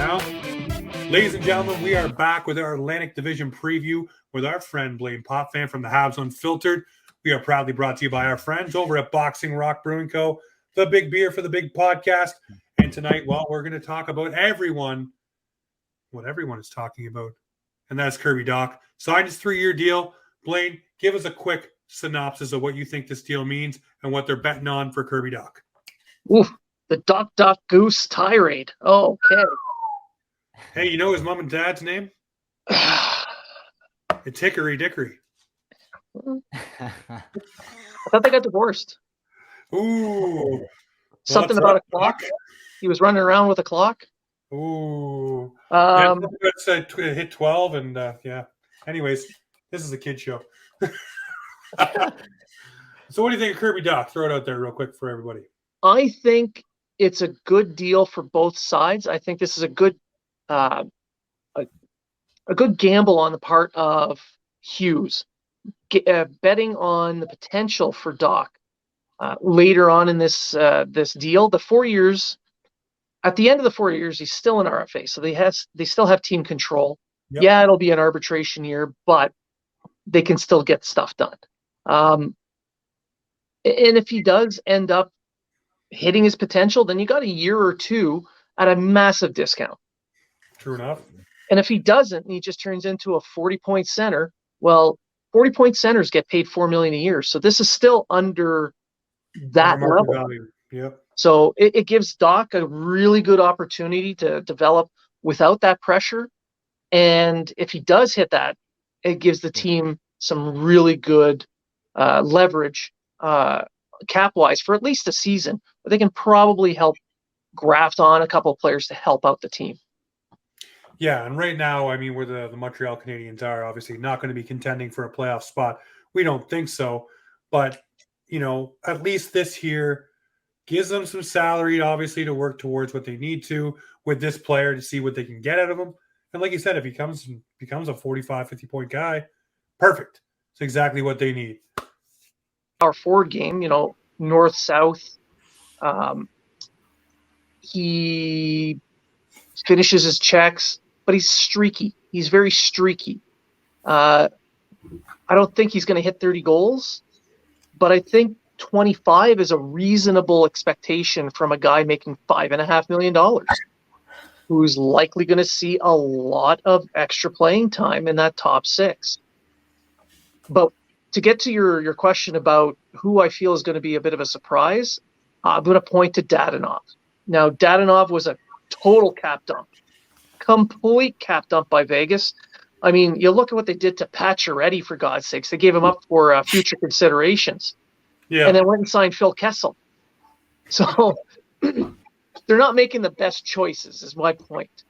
now. Ladies and gentlemen, we are back with our Atlantic Division preview with our friend Blain Potvin from the Habs Unfiltered. We are proudly brought to you by our friends over at Boxing Rock Brewing Co., the big beer for the big podcast. And tonight, well, we're going to talk about what everyone is talking about, and that's Kirby Dach. Signed his 3-year deal. Blain, give us a quick synopsis of what you think this deal means and what they're betting on for Kirby Dach. Ooh, the Dach Goose tirade. Oh, okay. Hey, you know his mom and dad's name? It's Hickory Dickory. I thought they got divorced. Ooh. Something about a clock. He was running around with a clock. Ooh. It's hit 12 and yeah. Anyways, this is a kid show. So what do you think of Kirby Dach? Throw it out there real quick for everybody. I think it's a good deal for both sides. I think this is a good gamble on the part of Hughes, betting on the potential for Dach later on in this deal. The 4 years, at the end of the 4 years, he's still an RFA, so they still have team control. Yep. Yeah, it'll be an arbitration year, but they can still get stuff done. And if he does end up hitting his potential, then you got a year or two at a massive discount. True enough. And if he doesn't, and he just turns into a 40-point center, well, 40-point centers get paid $4 million a year. So this is still under that level. Value. Yep. So it gives Dach a really good opportunity to develop without that pressure. And if he does hit that, it gives the team some really good leverage cap-wise for at least a season. But they can probably help graft on a couple of players to help out the team. Yeah, and right now, I mean, where the Montreal Canadiens are obviously not going to be contending for a playoff spot. We don't think so. But, you know, at least this year gives them some salary, obviously, to work towards what they need to with this player to see what they can get out of him. And like you said, if he becomes a 45, 50-point guy, perfect. It's exactly what they need. Our forward game, you know, north-south, he finishes his checks, but he's streaky. He's very streaky. I don't think he's going to hit 30 goals, but I think 25 is a reasonable expectation from a guy making $5.5 million, who's likely going to see a lot of extra playing time in that top six. But to get to your question about who I feel is going to be a bit of a surprise, I'm going to point to Dadonov. Now, Dadonov was a total cap dump. Complete cap dump by Vegas. I mean, you look at what they did to Pacioretty, for God's sakes. They gave him up for future considerations. Yeah. And then went and signed Phil Kessel. So they're not making the best choices, is my point.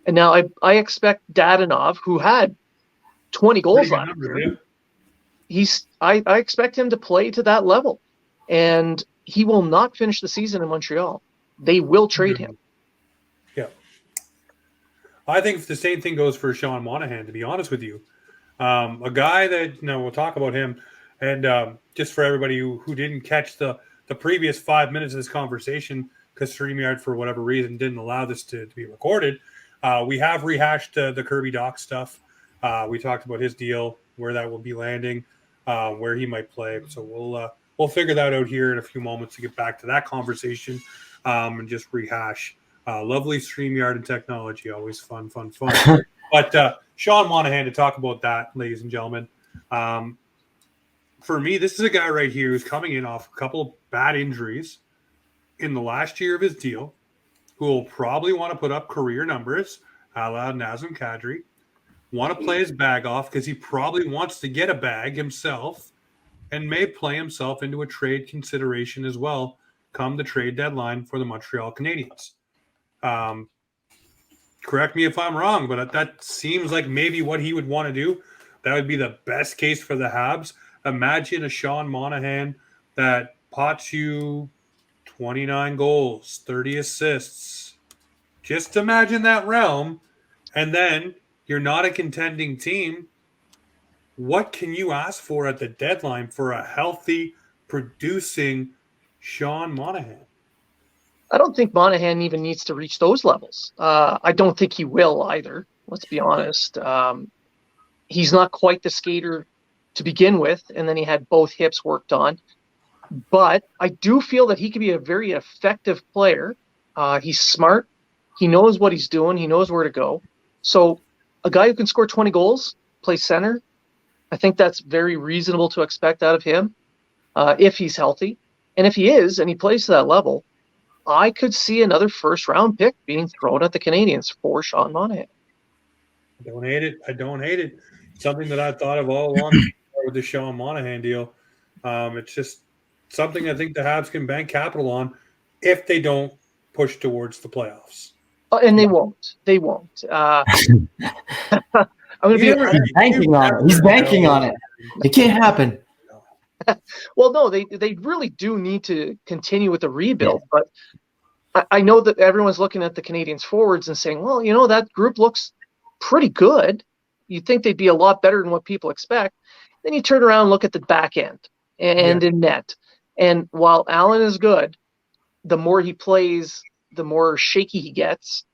And now I expect Dadonov, who had 20 goals last year, I expect him to play to that level. And he will not finish the season in Montreal. They will trade him. Yeah. I think the same thing goes for Sean Monahan, to be honest with you. A guy that, you know, we'll talk about him. And just for everybody who didn't catch the previous 5 minutes of this conversation, because StreamYard, for whatever reason, didn't allow this to be recorded, we have rehashed the Kirby Dach stuff. We talked about his deal, where that will be landing, where he might play. So we'll figure that out here in a few moments to get back to that conversation and just rehash. Lovely StreamYard and technology, always fun. But Sean Monahan, to talk about that, ladies and gentlemen. For me, this is a guy right here who's coming in off a couple of bad injuries in the last year of his deal, who will probably want to put up career numbers, a la Nazem Kadri, want to play his bag off because he probably wants to get a bag himself and may play himself into a trade consideration as well come the trade deadline for the Montreal Canadiens. Correct me if I'm wrong, but that seems like maybe what he would want to do. That would be the best case for the Habs. Imagine a Sean Monahan that pots you 29 goals, 30 assists. Just imagine that realm. And then you're not a contending team. What can you ask for at the deadline for a healthy, producing Sean Monahan? I don't think Monahan even needs to reach those levels. I don't think he will either. Let's be honest. He's not quite the skater to begin with, and then he had both hips worked on. But I do feel that he could be a very effective player. He's smart. He knows what he's doing. He knows where to go. So a guy who can score 20 goals, play center, I think that's very reasonable to expect out of him if he's healthy. And if he is, and he plays to that level, I could see another first-round pick being thrown at the Canadiens for Sean Monahan. I don't hate it. I don't hate it. Something that I thought of all along with the Sean Monahan deal. It's just something I think the Habs can bank capital on if they don't push towards the playoffs. Oh, and they won't. They won't. I'm going to be. He's banking on it. He's banking on it. It can't happen. Well, no, they really do need to continue with the rebuild. But I know that everyone's looking at the Canadiens forwards and saying, well, you know, that group looks pretty good. You'd think they'd be a lot better than what people expect. Then you turn around and look at the back end and in net. And while Allen is good, the more he plays, the more shaky he gets.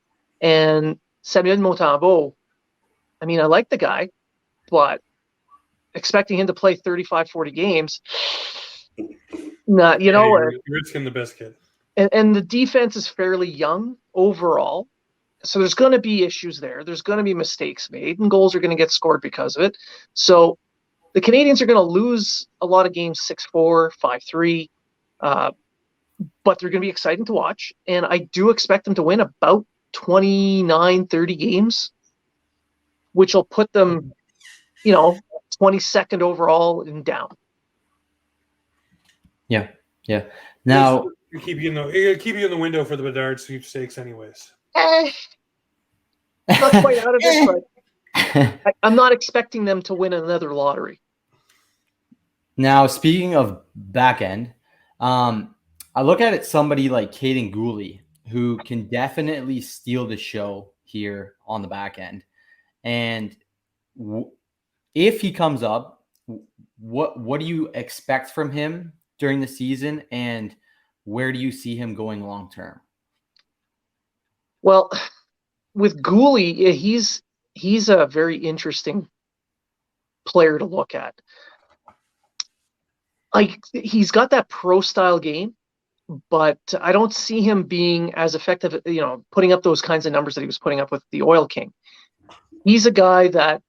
And Samuel Montembeault, I mean, I like the guy, but expecting him to play 35, 40 games, you're risking the biscuit. And the defense is fairly young overall. So there's going to be issues there. There's going to be mistakes made, and goals are going to get scored because of it. So the Canadiens are going to lose a lot of games 6-4, 5-3, but they're going to be exciting to watch. And I do expect them to win about 29, 30 games, which will put them, 22nd overall and down. Yeah. Now it'll keep you in the window for the Bedard sweepstakes, anyways. Not quite out of it, but I'm not expecting them to win another lottery. Now, speaking of back end, I look at it somebody like Caden Gooley, who can definitely steal the show here on the back end. And if he comes up, what do you expect from him during the season, and where do you see him going long term? Well, with Gooley, he's a very interesting player to look at. Like, he's got that pro style game, but I don't see him being as effective, putting up those kinds of numbers that he was putting up with the Oil King. He's a guy that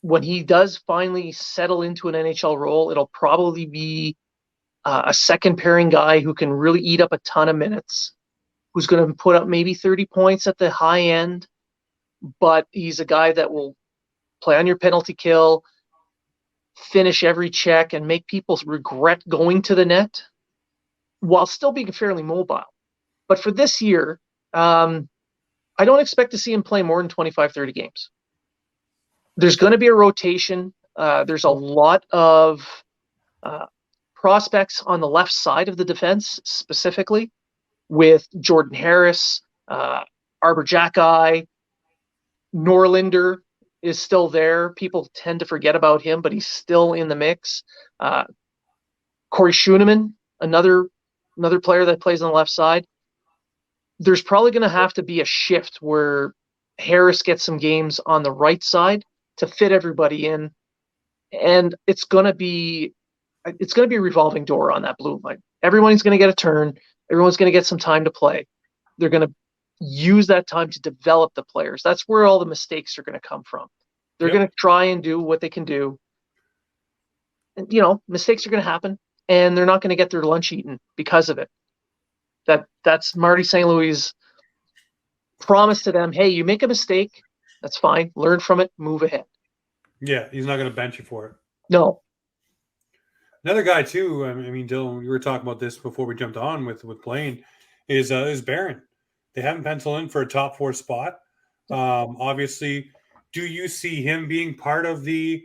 when he does finally settle into an NHL role, it'll probably be a second pairing guy who can really eat up a ton of minutes, who's going to put up maybe 30 points at the high end, but he's a guy that will play on your penalty kill, finish every check, and make people regret going to the net while still being fairly mobile. But for this year, I don't expect to see him play more than 25, 30 games. There's going to be a rotation. There's a lot of prospects on the left side of the defense, specifically with Jordan Harris, Arbor Jacki, Norlinder is still there. People tend to forget about him, but he's still in the mix. Corey Schooneman, another player that plays on the left side. There's probably going to have to be a shift where Harris gets some games on the right side to fit everybody in, and it's going to be a revolving door on that blue line. Everyone's going to get a turn. Everyone's going to get some time to play. They're going to use that time to develop the players. That's where all the mistakes are going to come from. They're going to try and do what they can do. And, mistakes are going to happen, and they're not going to get their lunch eaten because of it. That's Marty St. Louis' promise to them. Hey, you make a mistake, that's fine. Learn from it, move ahead. Yeah, he's not going to bench you for it. No. Another guy too. I mean, Dylan, we were talking about this before we jumped on with Blain. Is Barron. They haven't penciled in for a top 4 spot. Obviously, do you see him being part of the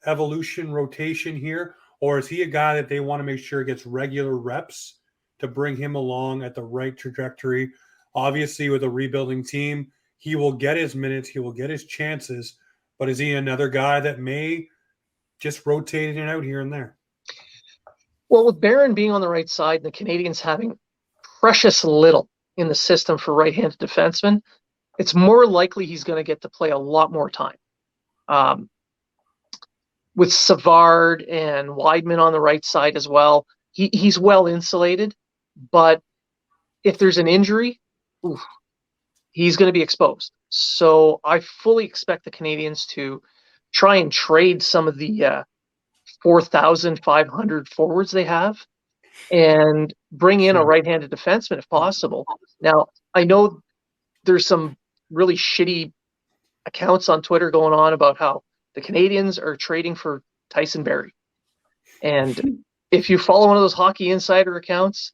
evolution rotation here, or is he a guy that they want to make sure gets regular reps to bring him along at the right trajectory? Obviously, with a rebuilding team, he will get his minutes, he will get his chances, but is he another guy that may just rotate in and out here and there? Well, with Barron being on the right side and the Canadiens having precious little in the system for right-handed defensemen, it's more likely he's going to get to play a lot more time. With Savard and Weidman on the right side as well, he's well insulated, but if there's an injury, he's going to be exposed. So I fully expect the Canadiens to try and trade some of the 4,500 forwards they have and bring in a right-handed defenseman if possible. Now, I know there's some really shitty accounts on Twitter going on about how the Canadiens are trading for Tyson Barrie. And if you follow one of those Hockey Insider accounts,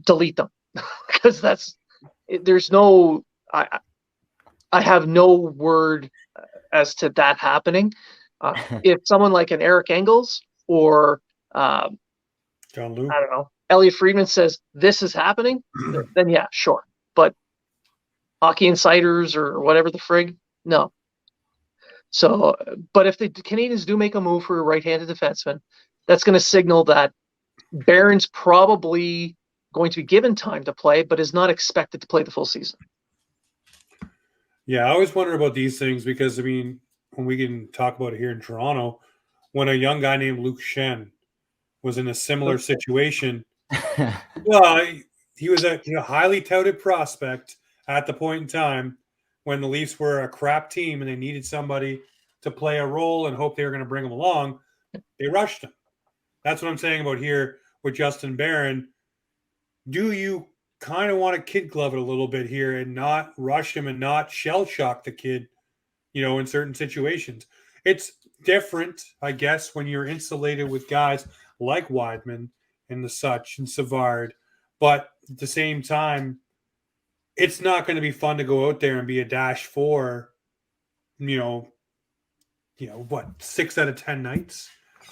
delete them because there's no, I have no word as to that happening. If someone like an Eric Engels or John Luke, I don't know, Elliot Friedman says this is happening, then yeah, sure. But Hockey Insiders or whatever the frig, no. So, but if the Canadiens do make a move for a right-handed defenseman, that's going to signal that Barron's probably going to be given time to play, but is not expected to play the full season. Yeah, I always wonder about these things because, I mean, when we can talk about it here in Toronto, when a young guy named Luke Shen was in a similar situation, well, he was a highly touted prospect at the point in time when the Leafs were a crap team and they needed somebody to play a role and hope they were going to bring him along. They rushed him. That's what I'm saying about here with Justin Barron. Do you kind of want to kid glove it a little bit here and not rush him and not shell shock the kid, in certain situations? It's different, I guess, when you're insulated with guys like Weidman and the such and Savard. But at the same time, it's not going to be fun to go out there and be a dash for, 6 out of 10 nights,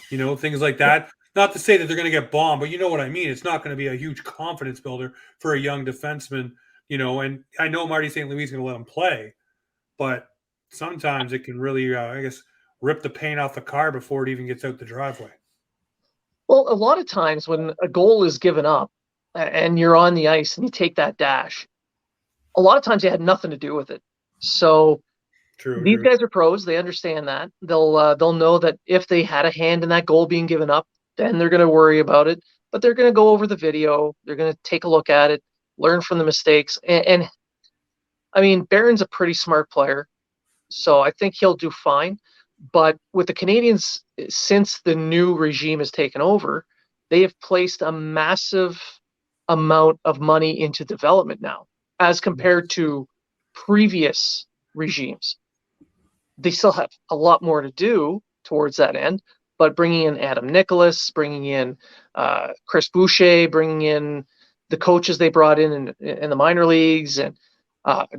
things like that. Not to say that they're going to get bombed, but you know what I mean. It's not going to be a huge confidence builder for a young defenseman, and I know Marty St. Louis is going to let him play, but sometimes it can really, rip the paint off the car before it even gets out the driveway. Well, a lot of times when a goal is given up and you're on the ice and you take that dash, a lot of times you had nothing to do with it. So these guys are pros. They understand that. They'll know that if they had a hand in that goal being given up, then they're going to worry about it. But they're going to go over the video. They're going to take a look at it, learn from the mistakes. And I mean, Barron's a pretty smart player, so I think he'll do fine. But with the Canadiens, since the new regime has taken over, they have placed a massive amount of money into development now, as compared to previous regimes. They still have a lot more to do towards that end, but bringing in Adam Nicholas, bringing in Chris Boucher, bringing in the coaches they brought in the minor leagues and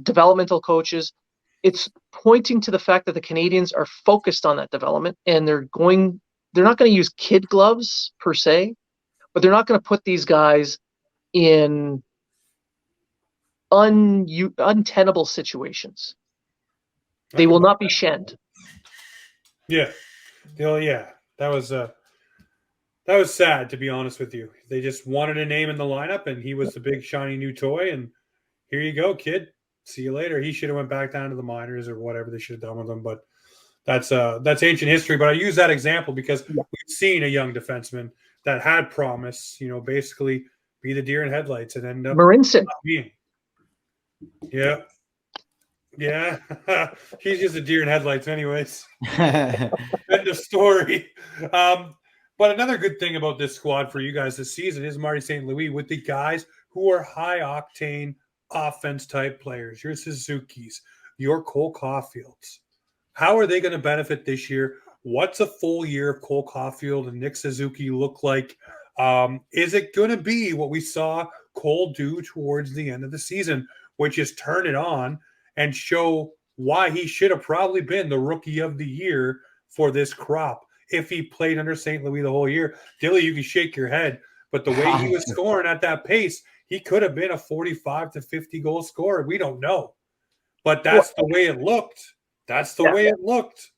developmental coaches, it's pointing to the fact that the Canadiens are focused on that development, and they're not going to use kid gloves per se, but they're not going to put these guys in untenable situations. They will not be shunned. Yeah. Yeah. That was sad, to be honest with you. They just wanted a name in the lineup, and he was the big shiny new toy. And here you go, kid. See you later. He should have went back down to the minors or whatever they should have done with him. But that's ancient history. But I use that example because we've seen a young defenseman that had promise, basically be the deer in headlights and end up Marinson. being. Yeah. Yeah. He's just a deer in headlights anyways. End of story. But another good thing about this squad for you guys this season is Marty St. Louis with the guys who are high-octane offense type players, your Suzuki's, your Cole Caulfields. How are they going to benefit this year? What's a full year of Cole Caulfield and Nick Suzuki look like? Is it going to be what we saw Cole do towards the end of the season, which is turn it on and show why he should have probably been the rookie of the year for this crop if he played under St. Louis the whole year? Dilly, you can shake your head, but the way he was scoring at that pace, he could have been a 45 to 50 goal scorer. We don't know. But that's the way it looked. That's the way it looked.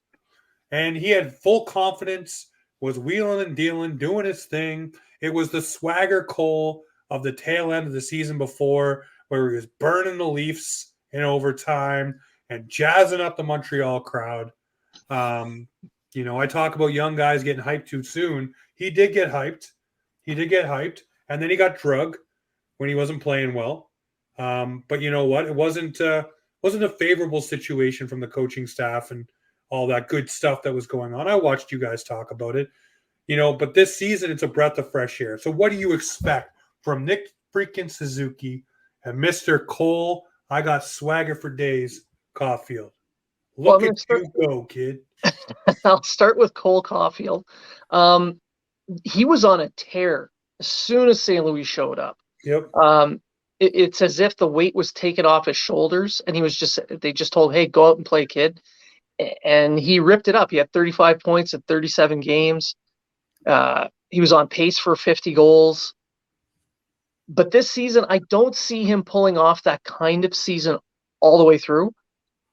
And he had full confidence, was wheeling and dealing, doing his thing. It was the swagger Cole of the tail end of the season before where he was burning the Leafs in overtime and jazzing up the Montreal crowd. I talk about young guys getting hyped too soon. He did get hyped. And then he got drugged when he wasn't playing well. But you know what? It wasn't a favorable situation from the coaching staff and all that good stuff that was going on. I watched you guys talk about it. But this season it's a breath of fresh air. So what do you expect from Nick freaking Suzuki and Mr. Cole? I got swagger for days, Caulfield. Look at you go, kid. I'll start with Cole Caulfield. He was on a tear as soon as St. Louis showed up. Yep. It's as if the weight was taken off his shoulders, and they just told, hey, go out and play, kid. And he ripped it up. He had 35 points in 37 games. He was on pace for 50 goals. But this season, I don't see him pulling off that kind of season all the way through.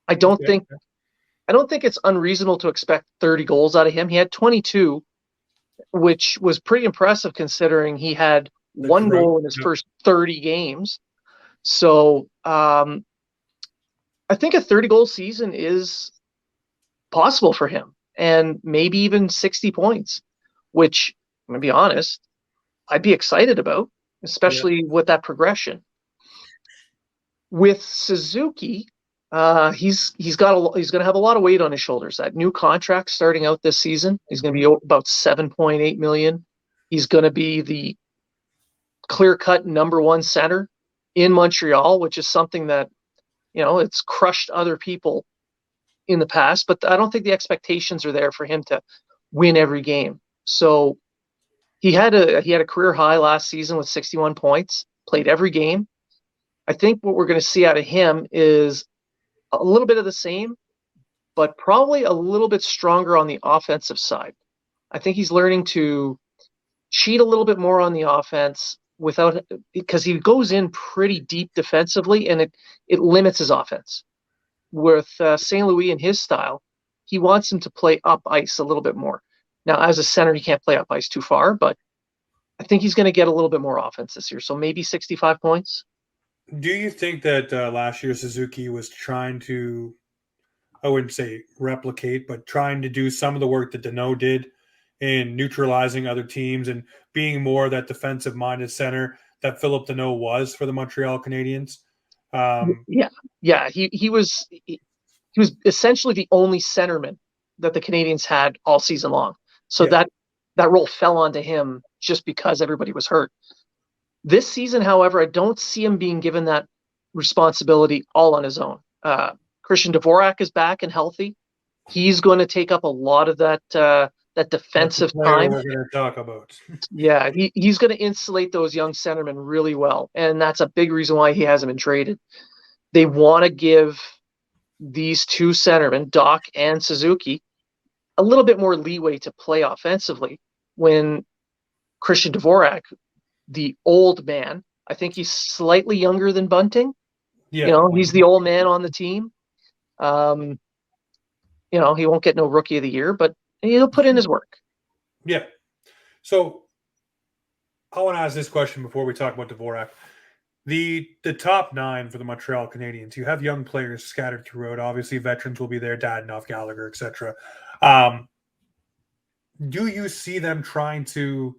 I don't think it's unreasonable to expect 30 goals out of him. He had 22, which was pretty impressive considering he had one goal in his first 30 games. So I think a 30-goal season is possible for him, and maybe even 60 points, which, I'm going to be honest, I'd be excited about, especially with that progression. With Suzuki, he's going to have a lot of weight on his shoulders. That new contract starting out this season, he's going to be about $7.8 million. He's going to be the clear-cut number one center in Montreal, which is something that, it's crushed other people in the past, but I don't think the expectations are there for him to win every game. So he had a career high last season with 61 points, played every game. I think what we're going to see out of him is a little bit of the same, but probably a little bit stronger on the offensive side. I think he's learning to cheat a little bit more on the offense because he goes in pretty deep defensively, and it limits his offense. With St. Louis and his style, he wants him to play up ice a little bit more. Now, as a center, he can't play up ice too far, but I think he's going to get a little bit more offense this year. So maybe 65 points. Do you think that last year Suzuki was trying to, I wouldn't say replicate, but trying to do some of the work that Danault did in neutralizing other teams and being more that defensive-minded center that Philip Danault was for the Montreal Canadiens? He was essentially the only centerman that the Canadiens had all season long. So that role fell onto him just because everybody was hurt. This season, however, I don't see him being given that responsibility all on his own. Christian Dvorak is back and healthy. He's going to take up a lot of that defensive time. We're going to talk about. Yeah, he's going to insulate those young centermen really well, and that's a big reason why he hasn't been traded. They want to give these two centermen, Dach and Suzuki, a little bit more leeway to play offensively. When Christian Dvorak, the old man, I think he's slightly younger than Bunting. Yeah, he's the old man on the team. He won't get no Rookie of the Year, but he'll put in his work. Yeah. So I want to ask this question before we talk about Dvorak. The top nine for the Montreal Canadiens, you have young players scattered throughout. Obviously, veterans will be there, Dadonov, Gallagher, etc. Do you see them trying to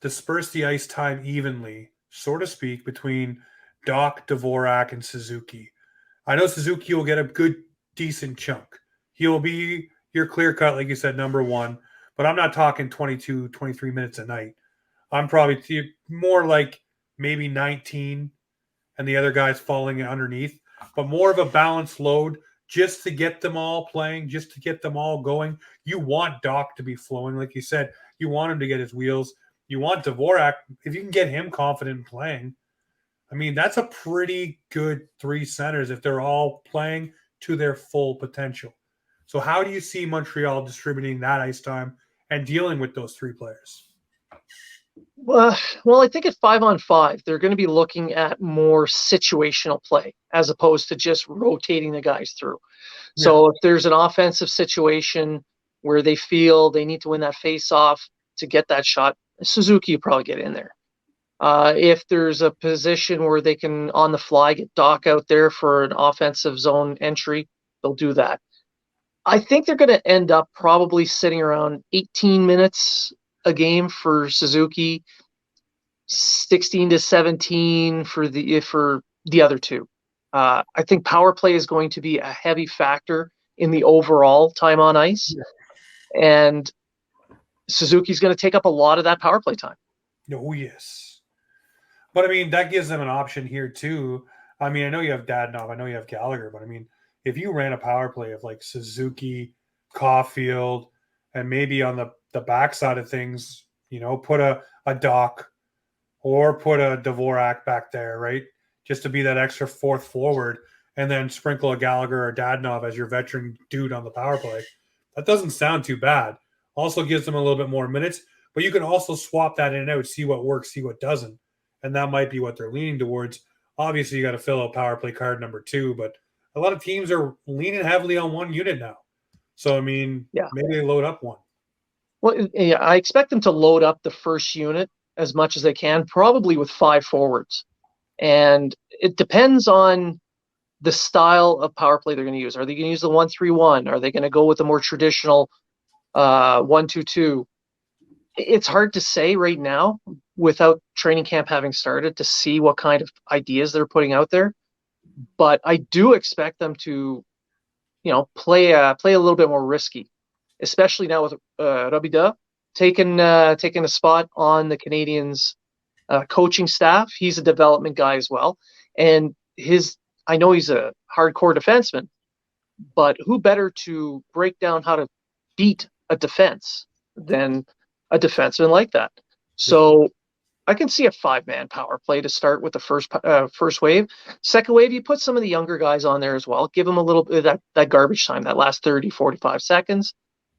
disperse the ice time evenly, so to speak, between Dach, Dvorak, and Suzuki? I know Suzuki will get a good, decent chunk. He'll be your clear-cut, like you said, number one. But I'm not talking 22, 23 minutes a night. I'm probably more like maybe 19 and the other guys falling underneath. But more of a balanced load just to get them all playing, just to get them all going. You want Dach to be flowing, like you said. You want him to get his wheels. You want Dvorak, if you can get him confident in playing, I mean, that's a pretty good three centers if they're all playing to their full potential. So how do you see Montreal distributing that ice time and dealing with those three players? Well, I think at 5-on-5, they're going to be looking at more situational play as opposed to just rotating the guys through. Yeah. So if there's an offensive situation where they feel they need to win that face-off to get that shot, Suzuki will probably get in there. If there's a position where they can, on the fly, get Dach out there for an offensive zone entry, they'll do that. I think they're going to end up probably sitting around 18 minutes a game for Suzuki, 16 to 17 for the other two. I think power play is going to be a heavy factor in the overall time on ice, and Suzuki's going to take up a lot of that power play time. Oh, yes. But, I mean, that gives them an option here, too. I mean, I know you have Dadonov. I know you have Gallagher. But, I mean, if you ran a power play of, like, Suzuki, Caulfield, and maybe on the backside of things, you know, put a Dach or put a Dvorak back there, right, just to be that extra fourth forward, and then sprinkle a Gallagher or Dadonov as your veteran dude on the power play. That doesn't sound too bad. Also gives them a little bit more minutes, but you can also swap that in and out, see what works, see what doesn't. And that might be what they're leaning towards. Obviously, you got to fill out power play card number 2, but a lot of teams are leaning heavily on one unit now. So, I mean, maybe they load up one. Well, yeah, I expect them to load up the first unit as much as they can, probably with 5 forwards. And it depends on the style of power play they're going to use. Are they going to use the 1-3-1? Are they going to go with the more traditional 1-2-2? It's hard to say right now without training camp having started to see what kind of ideas they're putting out there. But I do expect them to, you know, play a little bit more risky, especially now with Robida taking a spot on the Canadiens coaching staff. He's a development guy as well, and I know he's a hardcore defenseman, but who better to break down how to beat a defense than a defenseman like that? So I can see a 5-man power play to start with the first wave. Second wave, you put some of the younger guys on there as well. Give them a little bit of that garbage time, that last 30, 45 seconds.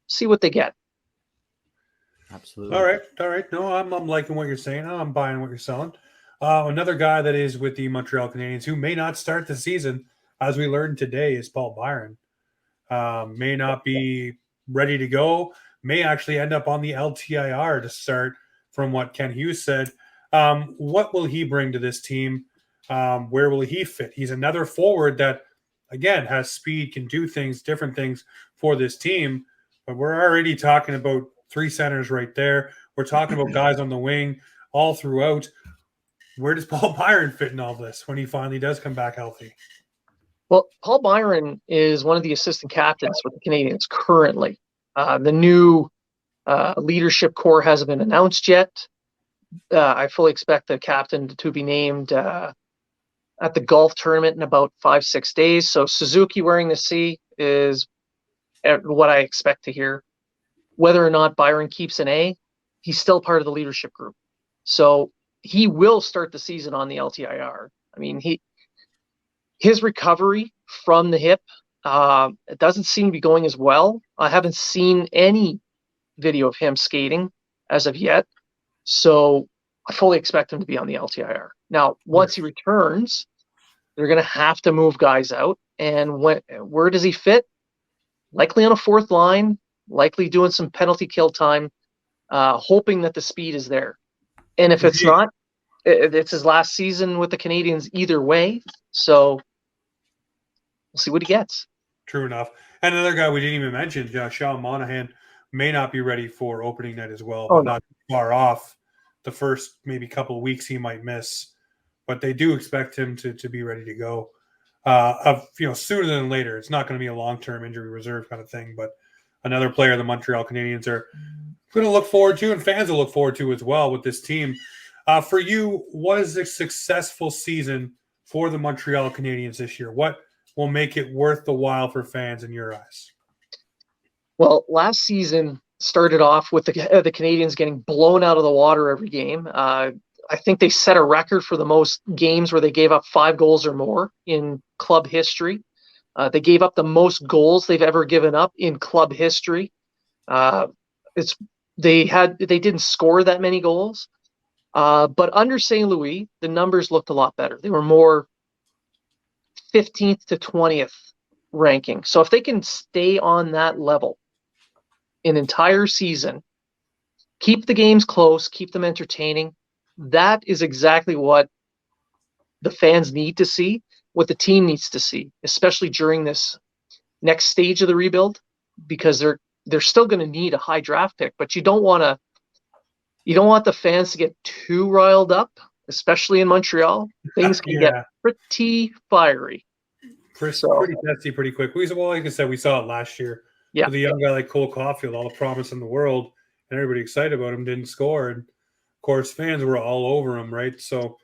See what they get. Absolutely. All right. No, I'm liking what you're saying. I'm buying what you're selling. Another guy that is with the Montreal Canadiens who may not start the season, as we learned today, is Paul Byron. May not be ready to go. May actually end up on the LTIR to start, from what Ken Hughes said. What will he bring to this team? Where will he fit? He's another forward that, again, has speed, can do things, different things for this team. But we're already talking about 3 centers right there. We're talking about guys on the wing all throughout. Where does Paul Byron fit in all this when he finally does come back healthy? Well, Paul Byron is one of the assistant captains with the Canadiens currently. The new leadership core hasn't been announced yet. I fully expect the captain to be named at the golf tournament in about 5-6 days. So Suzuki wearing the C is what I expect to hear. Whether or not Byron keeps an A, he's still part of the leadership group. So he will start the season on the LTIR. I mean, his recovery from the hip, it doesn't seem to be going as well. I haven't seen any video of him skating as of yet. So I fully expect him to be on the LTIR. Now, once he returns, they're going to have to move guys out. And where does he fit? Likely on a 4th line, likely doing some penalty kill time, hoping that the speed is there. And if it's not, it's his last season with the Canadiens either way. So we'll see what he gets. True enough. And another guy we didn't even mention, Sean Monahan, may not be ready for opening night as well, but not far off. The first maybe couple of weeks he might miss, but they do expect him to be ready to go. Sooner than later. It's not going to be a long-term injury reserve kind of thing, but another player the Montreal Canadiens are going to look forward to, and fans will look forward to as well with this team. For you, what is a successful season for the Montreal Canadiens this year? What will make it worth the while for fans in your eyes? Well, last season started off with the Canadiens getting blown out of the water every game. I think they set a record for the most games where they gave up 5 goals or more in club history. They gave up the most goals they've ever given up in club history. They didn't score that many goals, but under St. Louis, the numbers looked a lot better. They were more 15th to 20th ranking. So if they can stay on that level an entire season, keep the games close, keep them entertaining, that is exactly what the fans need to see, what the team needs to see, especially during this next stage of the rebuild, because they're still going to need a high draft pick, but you don't want the fans to get too riled up, especially in Montreal. Things can get pretty fiery. Pretty testy, pretty quick. Like I said, we saw it last year. Yeah. With a young guy like Cole Caulfield, all the promise in the world, and everybody excited about him, didn't score. And of course, fans were all over him, right? So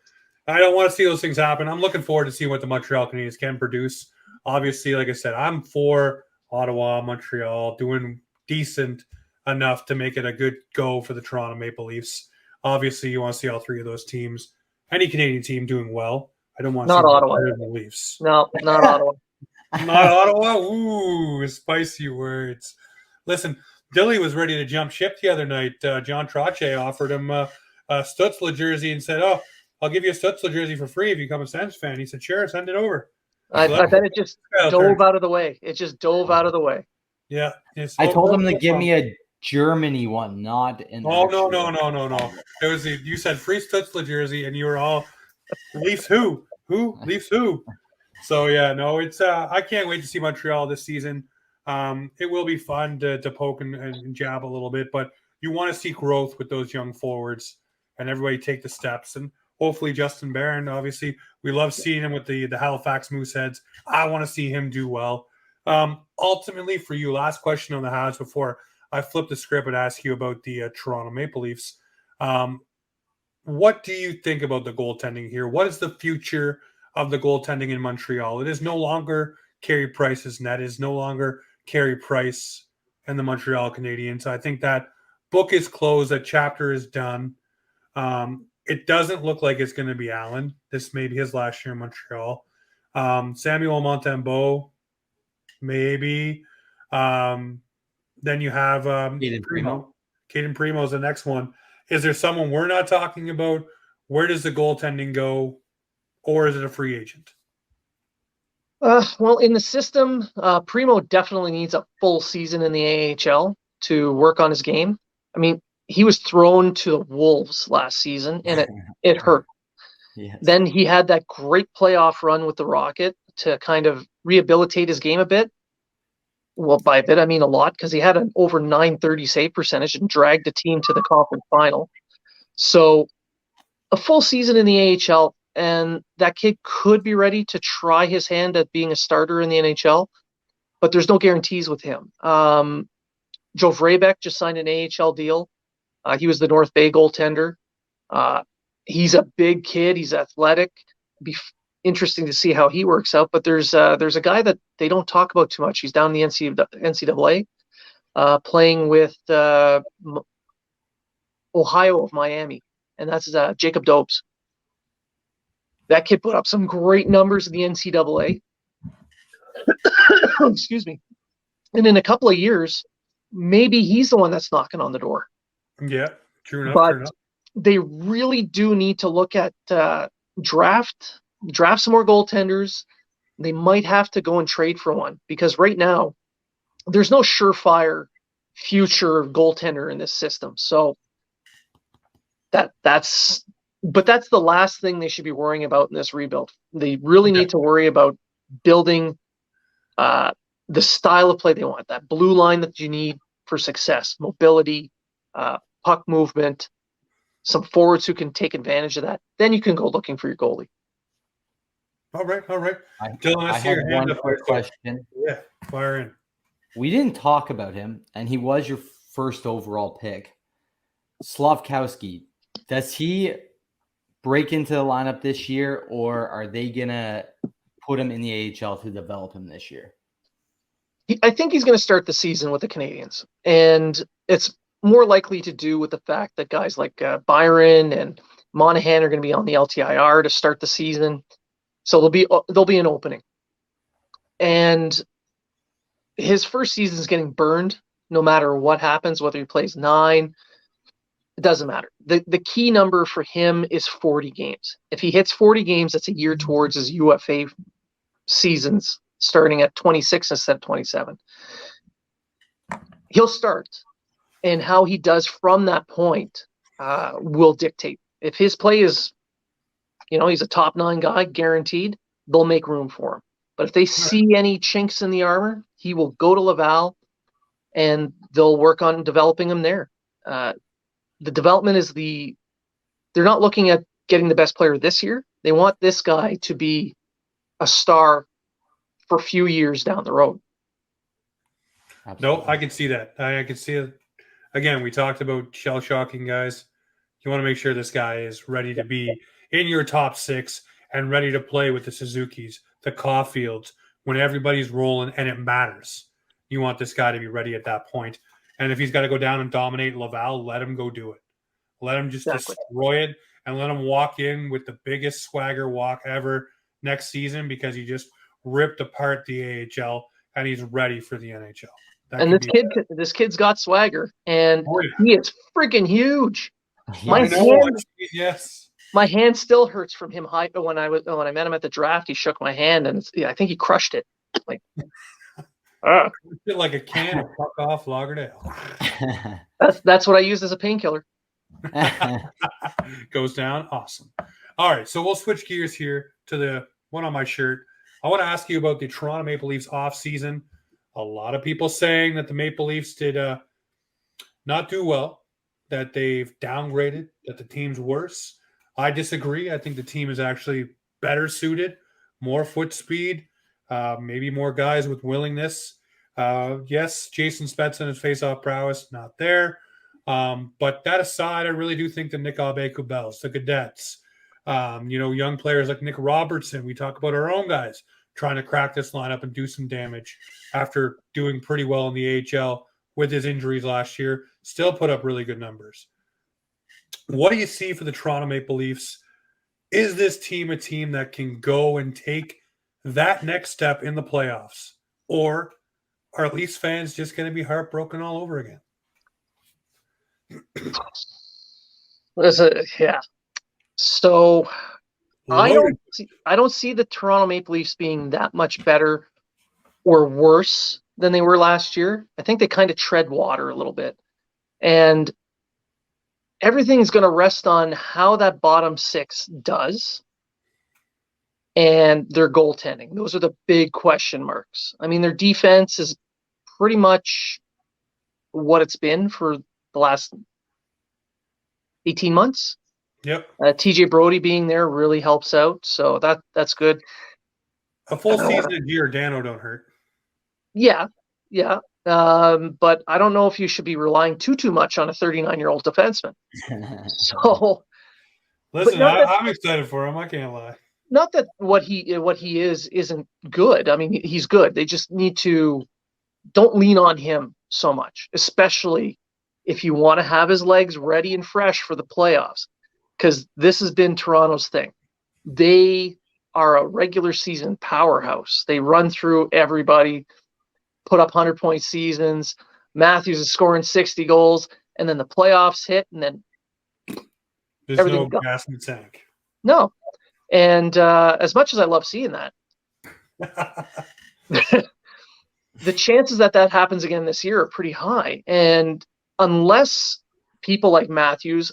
I don't want to see those things happen. I'm looking forward to seeing what the Montreal Canadiens can produce. Obviously, like I said, I'm for Ottawa, Montreal doing decent enough to make it a good go for the Toronto Maple Leafs. Obviously, you want to see all three of those teams, any Canadian team doing well. I don't want to see Ottawa. The Leafs. No, not Ottawa. Not Ottawa? Ooh, spicy words. Listen, Dilly was ready to jump ship the other night. John Trottier offered him a Stutzla jersey and said, "Oh, I'll give you a Stutzla jersey for free if you become a Sens fan." He said, "Sure, send it over." I bet it just dove out of the way. It just dove out of the way. Yeah. I told him to give me a Germany one, not an. Oh, no. It was you said free Stutzla jersey, and you were all Leafs who? Leafs who? So yeah, no, it's I can't wait to see Montreal this season. It will be fun to poke and jab a little bit, but you want to see growth with those young forwards and everybody take the steps. And hopefully Justin Barron, obviously, we love seeing him with the Halifax Mooseheads. I want to see him do well. Ultimately, for you, last question on the Habs before I flip the script and ask you about the Toronto Maple Leafs. What do you think about the goaltending here? What is the future of the goaltending in Montreal? It is no longer Carey Price's net. It is no longer Carey Price and the Montreal Canadiens. I think that book is closed. That chapter is done. It doesn't look like it's going to be Allen. This may be his last year in Montreal. Samuel Montembeault, maybe. Then you have Caden Primo. Caden Primo is the next one. Is there someone we're not talking about? Where does the goaltending go? Or is it a free agent? Well, in the system, Primo definitely needs a full season in the AHL to work on his game. I mean, he was thrown to the Wolves last season, and it hurt. Yes. Then he had that great playoff run with the Rocket to kind of rehabilitate his game a bit. Well, by a bit, I mean a lot, because he had an over .930 save percentage and dragged the team to the conference final. So a full season in the AHL, and that kid could be ready to try his hand at being a starter in the NHL, but there's no guarantees with him. Joe Vrabek just signed an AHL deal. He was the North Bay goaltender. He's a big kid. He's athletic. It'd be interesting to see how he works out. But there's a guy that they don't talk about too much. He's down in the NCAA, playing with Ohio of Miami, and that's Jacob Dobbs. That kid put up some great numbers in the NCAA. Excuse me. And in a couple of years, maybe he's the one that's knocking on the door. Yeah, true enough. But they really do need to look at draft some more goaltenders. They might have to go and trade for one, because right now there's no surefire future goaltender in this system. So that's the last thing they should be worrying about in this rebuild. They really need to worry about building the style of play they want, that blue line that you need for success, mobility, puck movement, some forwards who can take advantage of that. Then you can go looking for your goalie. All right. Dylan, I have one quick question. Yeah, fire in. We didn't talk about him, and he was your first overall pick. Slafkowski, does he break into the lineup this year, or are they going to put him in the AHL to develop him this year? I think he's going to start the season with the Canadiens, and it's more likely to do with the fact that guys like Byron and Monahan are going to be on the LTIR to start the season. So there'll be an opening. And his first season is getting burned no matter what happens, whether he plays 9. It doesn't matter. The key number for him is 40 games. If he hits 40 games, that's a year towards his UFA seasons starting at 26 instead of 27. He'll start. And how he does from that point will dictate If his play is, he's a top 9 guy, guaranteed, they'll make room for him. But if they see any chinks in the armor, he will go to Laval, and they'll work on developing him there. The development is they're not looking at getting the best player this year. They want this guy to be a star for a few years down the road. No, I can see that. I can see it. Again, we talked about shell-shocking guys. You want to make sure this guy is ready to be in your top 6 and ready to play with the Suzukis, the Caulfields, when everybody's rolling and it matters. You want this guy to be ready at that point. And if he's got to go down and dominate Laval, let him go do it. Let him just destroy it and let him walk in with the biggest swagger walk ever next season because he just ripped apart the AHL and he's ready for the NHL. And this kid's got swagger, and he is freaking huge. My hand still hurts from him. When I met him at the draft, he shook my hand, and I think he crushed it. Like a can of fuck off Lagerdale. That's what I use as a painkiller. Goes down, awesome. All right, so we'll switch gears here to the one on my shirt. I want to ask you about the Toronto Maple Leafs offseason. A lot of people saying that the Maple Leafs did not do well, that they've downgraded, that the team's worse. I disagree. I think the team is actually better suited, more foot speed, maybe more guys with willingness. Yes, Jason Spezza and his face-off prowess, not there. But that aside, I really do think the Nick Aube-Kubels, the Cadets, young players like Nick Robertson, we talk about our own guys trying to crack this lineup and do some damage after doing pretty well in the AHL with his injuries last year, still put up really good numbers. What do you see for the Toronto Maple Leafs? Is this team a team that can go and take that next step in the playoffs? Or are Leafs fans just going to be heartbroken all over again? Yeah. So I don't see the Toronto Maple Leafs being that much better or worse than they were last year. I think they kind of tread water a little bit. And everything's going to rest on how that bottom 6 does and their goaltending. Those are the big question marks. I mean, their defense is pretty much what it's been for the last 18 months. Yep. TJ Brody being there really helps out, so that's good. A full season of Giordano don't hurt. Yeah. But I don't know if you should be relying too much on a 39-year-old defenseman. So, listen, I'm excited for him. I can't lie. Not that what he is isn't good. I mean, he's good. They just need to don't lean on him so much, especially if you want to have his legs ready and fresh for the playoffs. Because this has been Toronto's thing. They are a regular season powerhouse. They run through everybody, put up 100-point seasons. Matthews is scoring 60 goals, and then the playoffs hit, and then there's no gas in the tank. No. And as much as I love seeing that, the chances that happens again this year are pretty high. And unless people like Matthews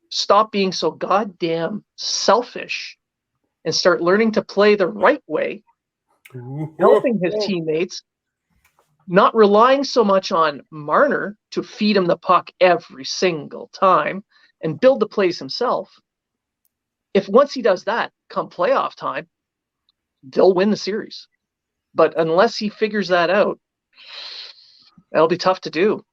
stop being so goddamn selfish and start learning to play the right way, helping his teammates, not relying so much on Marner to feed him the puck every single time and build the plays himself. If once he does that, come playoff time, they'll win the series. But unless he figures that out, that'll be tough to do.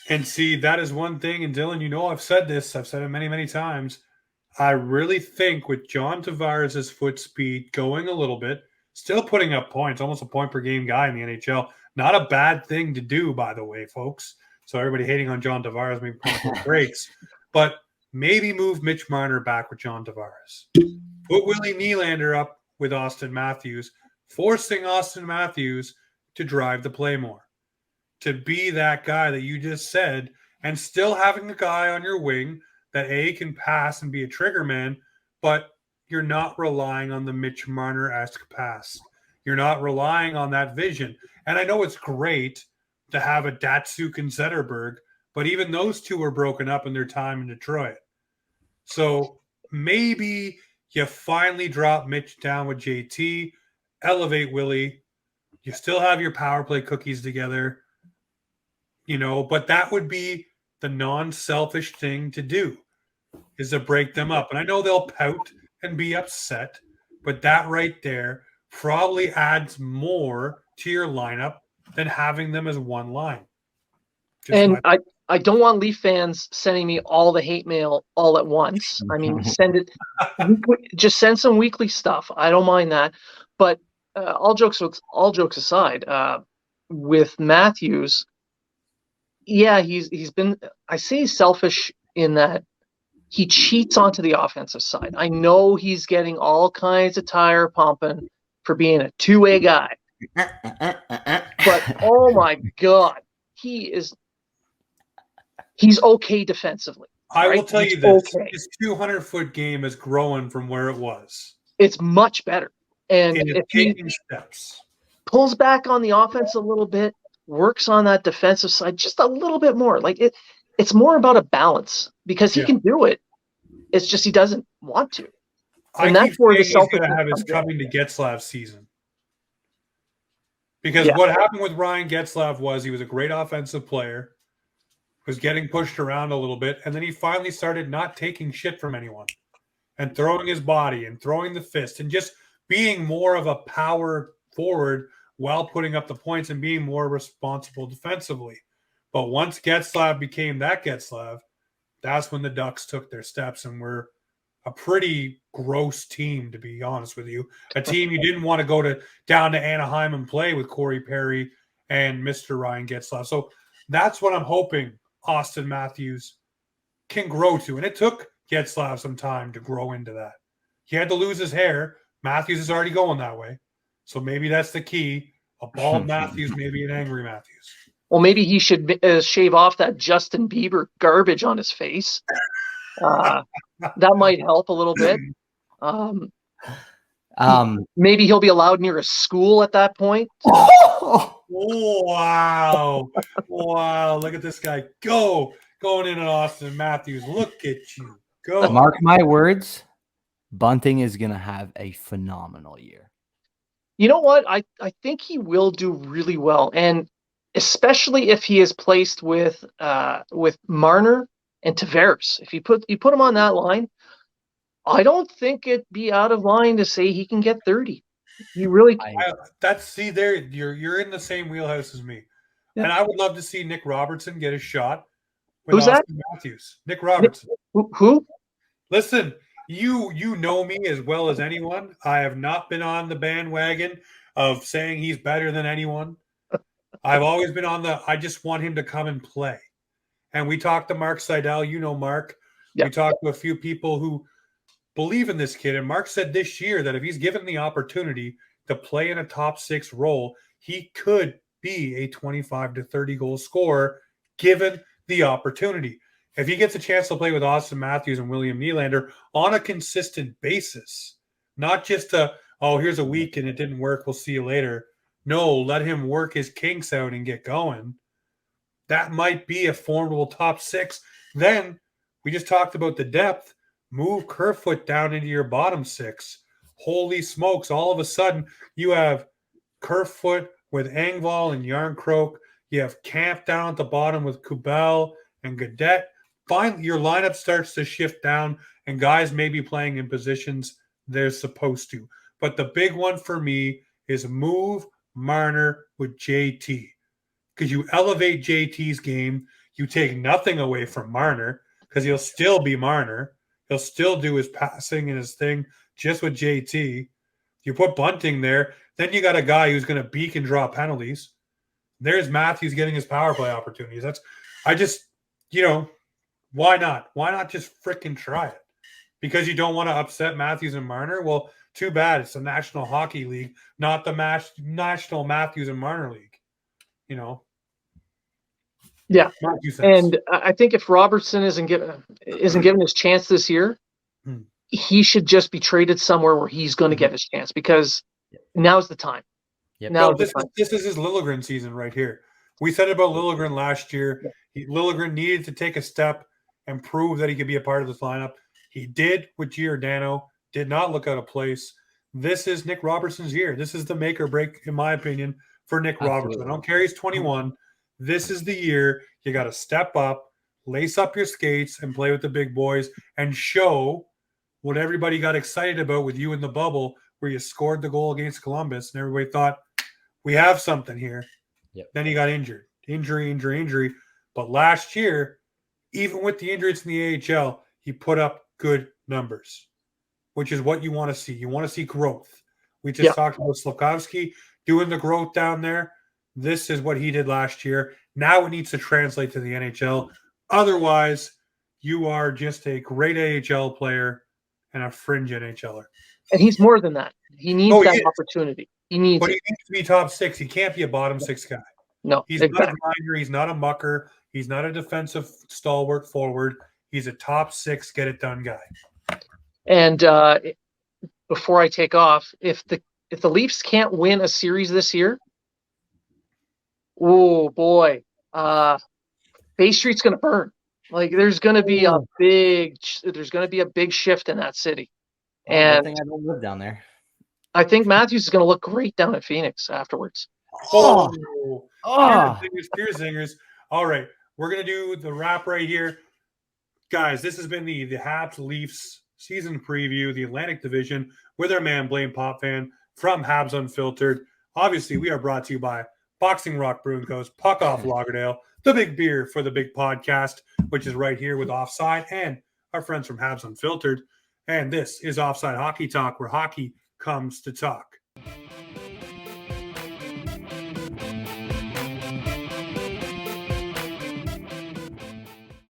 And see, that is one thing. And Dylan, I've said this. I've said it many, many times. I really think with John Tavares' foot speed going a little bit, still putting up points, almost a point per game guy in the NHL. Not a bad thing to do, by the way, folks. So everybody hating on John Tavares, maybe point breaks. But maybe move Mitch Marner back with John Tavares. Put Willie Nylander up with Austin Matthews, forcing Austin Matthews to drive the play more. To be that guy that you just said, and still having a guy on your wing that can pass and be a trigger man, but you're not relying on the Mitch Marner-esque pass. You're not relying on that vision. And I know it's great to have a Datsuk and Zetterberg, but even those two were broken up in their time in Detroit. So maybe you finally drop Mitch down with JT, elevate Willie. You still have your power play cookies together, but that would be the non-selfish thing to do, is to break them up. And I know they'll pout and be upset, but that right there probably adds more to your lineup than having them as one line. I don't want Leaf fans sending me all the hate mail all at once. I mean, just send some weekly stuff. I don't mind that. But all jokes aside, with Matthews, yeah, he's been. I say he's selfish in that he cheats onto the offensive side. I know he's getting all kinds of tire pumping for being a two-way guy, but oh my God, he's okay defensively. I will tell you this: his 200-foot game is growing from where it was. It's much better, and if he steps, pulls back on the offense a little bit, works on that defensive side just a little bit more. Like it's more about a balance, because he can do it. It's just he doesn't want to. And that's where the selfishness going to have his coming to Getzlav season. Because what happened with Ryan Getzlav was he was a great offensive player, was getting pushed around a little bit, and then he finally started not taking shit from anyone and throwing his body and throwing the fist and just being more of a power forward while putting up the points and being more responsible defensively. But once Getzlav became that Getzlav, that's when the Ducks took their steps and were a pretty gross team, to be honest with you. A team you didn't want to go down to Anaheim and play with Corey Perry and Mr. Ryan Getzlav. So that's what I'm hoping Austin Matthews can grow to. And it took Getzlav some time to grow into that. He had to lose his hair. Matthews is already going that way. So maybe that's the key. A bald Matthews, maybe an angry Matthews. Well, maybe he should shave off that Justin Bieber garbage on his face. That might help a little bit. Maybe he'll be allowed near a school at that point. Oh, wow. Wow. Look at this guy going in on Austin Matthews. Look at you go. Mark my words, Bunting is going to have a phenomenal year. You know what? I think he will do really well. And especially if he is placed with Marner and Tavares. If you put him on that line, I don't think it'd be out of line to say he can get 30. You really there you're in the same wheelhouse as me. Yeah. And I would love to see Nick Robertson get a shot with Who's Austin Matthews. Nick Robertson. Who? Listen, you know me as well as anyone. I have not been on the bandwagon of saying he's better than anyone. I've always been on I just want him to come and play. And we talked to Mark Seidel. You know Mark. Yep. We talked to a few people who believe in this kid. And Mark said this year that if he's given the opportunity to play in a top 6 role, he could be a 25 to 30 goal scorer given the opportunity. If he gets a chance to play with Austin Matthews and William Nylander on a consistent basis, not just here's a week and it didn't work, we'll see you later. No, let him work his kinks out and get going. That might be a formidable top 6. Then we just talked about the depth. Move Kerfoot down into your bottom 6. Holy smokes. All of a sudden, you have Kerfoot with Engvall and Yarncroke. You have Camp down at the bottom with Kubel and Gaudette. Finally, your lineup starts to shift down, and guys may be playing in positions they're supposed to. But the big one for me is move Marner with JT. Because you elevate JT's game. You take nothing away from Marner because he'll still be Marner. He'll still do his passing and his thing just with JT. You put Bunting there, then you got a guy who's going to beak and draw penalties. There's Matthews getting his power play opportunities. Why not? Why not just freaking try it? Because you don't want to upset Matthews and Marner? Well, too bad. It's the National Hockey League, not the National Matthews and Marner League. Yeah, and I think if Robertson isn't given his chance this year, he should just be traded somewhere where he's going to get his chance, because now's the time. Yep. Now this is his Liljegren season right here. We said about Liljegren last year. Liljegren needed to take a step and prove that he could be a part of this lineup. He did with Giordano, did not look out of place. This is Nick Robertson's year. This is the make or break, in my opinion, for Nick Robertson. I don't care he's 21. This is the year you got to step up, lace up your skates, and play with the big boys and show what everybody got excited about with you in the bubble where you scored the goal against Columbus and everybody thought, we have something here. Yep. Then he got injured. Injury. But last year, even with the injuries in the AHL, he put up good numbers, which is what you want to see. You want to see growth. We just talked about Slavkovsky doing the growth down there. This is what he did last year. Now it needs to translate to the NHL. Otherwise, you are just a great AHL player and a fringe NHLer. And he's more than that. He needs that opportunity. He needs But he needs to be top 6. He can't be a bottom 6 guy. No, he's not a grinder. He's not a mucker. He's not a defensive stalwart forward. He's a top 6 get it done guy. And before I take off, if the Leafs can't win a series this year, oh boy, Bay Street's going to burn. Like there's going to be a big shift in that city. And I think I don't live down there. I think Matthews is going to look great down at Phoenix afterwards. Cheers, zingers. All right, we're going to do the wrap right here. Guys, this has been the Habs Leafs season preview, the Atlantic Division, with our man Blain Potvin from Habs Unfiltered. Obviously, we are brought to you by Boxing Rock Brewing Co.'s Puck Off Lagerdale, the big beer for the big podcast, which is right here with Offside and our friends from Habs Unfiltered. And this is Offside Hockey Talk, where hockey comes to talk.